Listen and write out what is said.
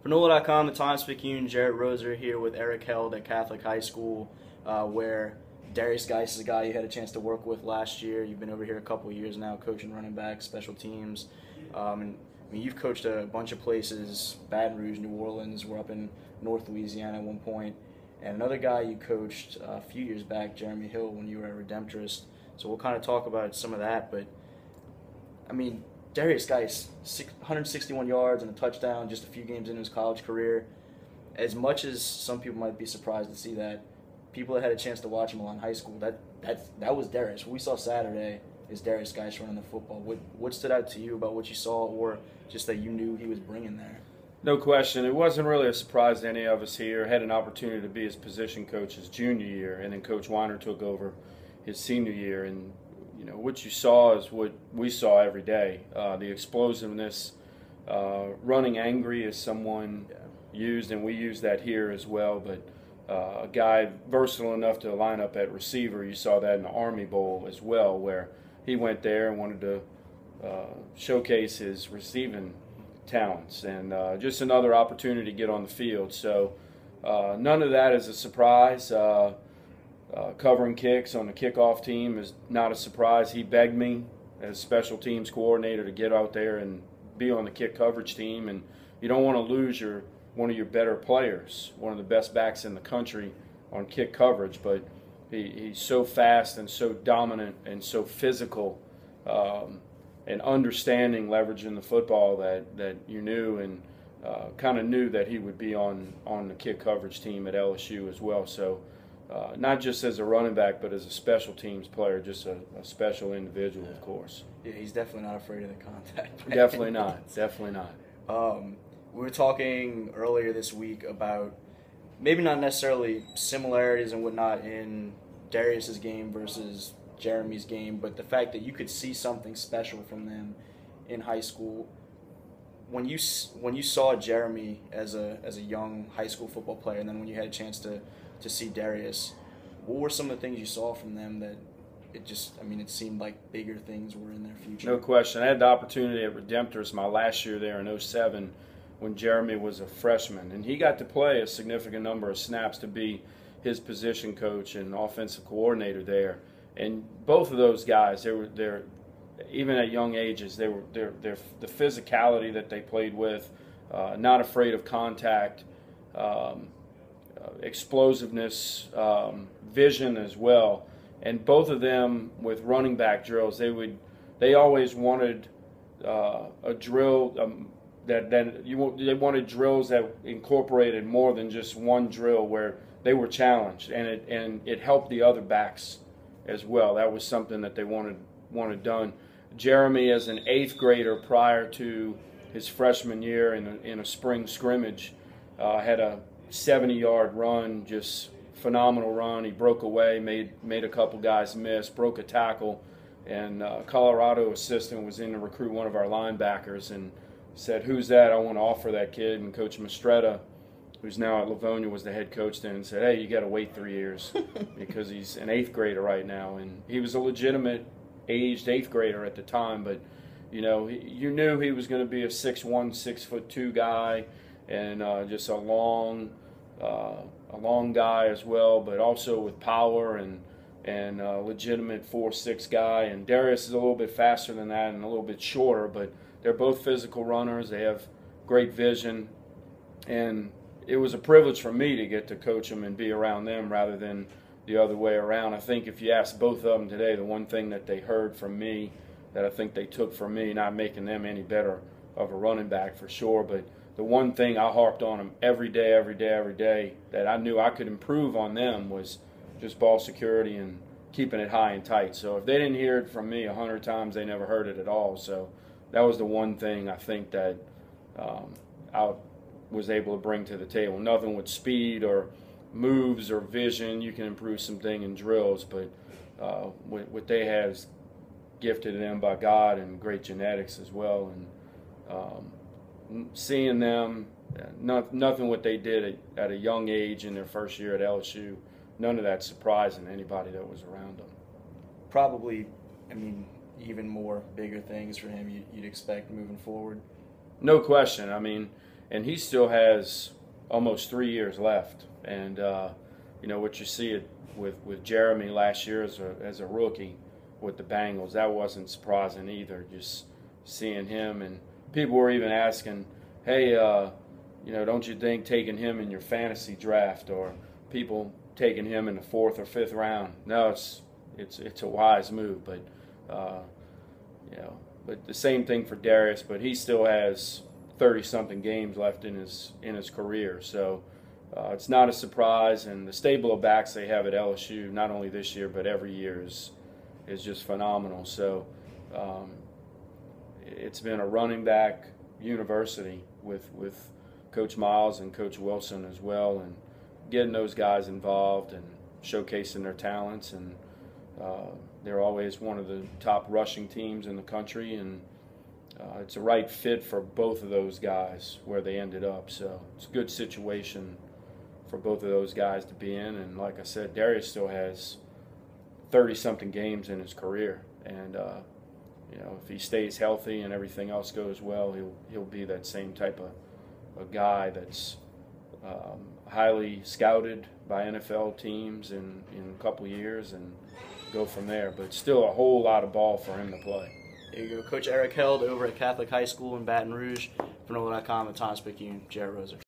For NOLA.com, the Times-Picayune, Jarrett Roser here with Eric Held at Catholic High School, where Derrius Guice is a guy you had a chance to work with last year. You've been over here a couple of years now, coaching running backs, special teams. And I mean, you've coached a bunch of places, Baton Rouge, New Orleans. We're up in North Louisiana at one point. And another guy you coached a few years back, Jeremy Hill, when you were at Redemptorist. So we'll kind of talk about some of that. But, I mean, Derrius Guice, 161 yards and a touchdown just a few games into his college career. As much as some people might be surprised to see that, people that had a chance to watch him while in high school, that was Derrius. What we saw Saturday is Derrius Guice running the football. What stood out to you about what you saw, or just that you knew he was bringing there? No question. It wasn't really a surprise to any of us here. Had an opportunity to be his position coach his junior year, and then Coach Weiner took over his senior year. And you know, what you saw is what we saw every day. The explosiveness, running angry as someone used, and we use that here as well. But a guy versatile enough to line up at receiver. You saw that in the Army Bowl as well, where he went there and wanted to showcase his receiving talents, and just another opportunity to get on the field. So none of that is a surprise. Covering kicks on the kickoff team is not a surprise. He begged me as special teams coordinator to get out there and be on the kick coverage team, and you don't want to lose one of your better players, one of the best backs in the country on kick coverage, but he's so fast and so dominant and so physical and understanding leveraging the football that you knew, and kind of knew that he would be on the kick coverage team at LSU as well. So not just as a running back, but as a special teams player, just a special individual, of course. Yeah, he's definitely not afraid of the contact. Definitely not. Definitely not. We were talking earlier this week about maybe not necessarily similarities and whatnot in Derrius's game versus Jeremy's game, but the fact that you could see something special from them in high school. When you saw Jeremy as a young high school football player, and then when you had a chance to see Derrius, what were some of the things you saw from them that it seemed like bigger things were in their future? No question. I had the opportunity at Redemptorist my last year there in 07 when Jeremy was a freshman, and he got to play a significant number of snaps to be his position coach and offensive coordinator there. And both of those guys, they're even at young ages, they're the physicality that they played with, not afraid of contact, explosiveness, vision as well. And both of them with running back drills, they always wanted a drill they wanted drills that incorporated more than just one drill, where they were challenged, and it helped the other backs as well. That was something that they wanted done. Jeremy, as an 8th grader prior to his freshman year in a spring scrimmage, had a 70-yard run, just phenomenal run. He broke away, made a couple guys miss, broke a tackle, and Colorado assistant was in to recruit one of our linebackers and said, "Who's that? I want to offer that kid." And Coach Mastretta, who's now at Livonia, was the head coach then, and said, "Hey, you got to wait 3 years because he's an 8th grader right now." And he was a legitimate aged 8th grader at the time, but you know, you knew he was going to be a 6'1", 6'2" guy, and just a long guy as well, but also with power and legitimate 4'6" guy. And Derrius is a little bit faster than that and a little bit shorter, but they're both physical runners. They have great vision, and it was a privilege for me to get to coach them and be around them rather than the other way around. I think if you ask both of them today, the one thing that they heard from me that I think they took from me, not making them any better of a running back for sure, but the one thing I harped on them every day that I knew I could improve on them was just ball security and keeping it high and tight. So if they didn't hear it from me 100 times, they never heard it at all. So that was the one thing I think that I was able to bring to the table. Nothing with speed or moves or vision. You can improve something in drills, but what they have is gifted to them by God, and great genetics as well. And seeing them, nothing what they did at a young age in their first year at LSU, none of that surprising to anybody that was around them. Probably, I mean, even more bigger things for him you'd expect moving forward. No question. I mean, and he still has almost 3 years left. And you know what you see it with Jeremy last year as a rookie with the Bengals, that wasn't surprising either. Just seeing him, and people were even asking, hey, you know, don't you think taking him in your fantasy draft, or people taking him in the 4th or 5th round? No, it's a wise move, but you know, but the same thing for Derrius, but he still has 30-something games left in his career, so it's not a surprise. And the stable of backs they have at LSU, not only this year but every year, is just phenomenal. So it's been a running back university with Coach Miles and Coach Wilson as well, and getting those guys involved and showcasing their talents. And they're always one of the top rushing teams in the country, and it's a right fit for both of those guys where they ended up. So it's a good situation for both of those guys to be in. And like I said, Derrius still has 30-something games in his career, and you know, if he stays healthy and everything else goes well, he'll be that same type of a guy that's highly scouted by NFL teams in a couple of years, and go from there. But still a whole lot of ball for him to play. There you go. Coach Eric Held over at Catholic High School in Baton Rouge. For NOLA.com, and Thomas Picayune, Jared Roser.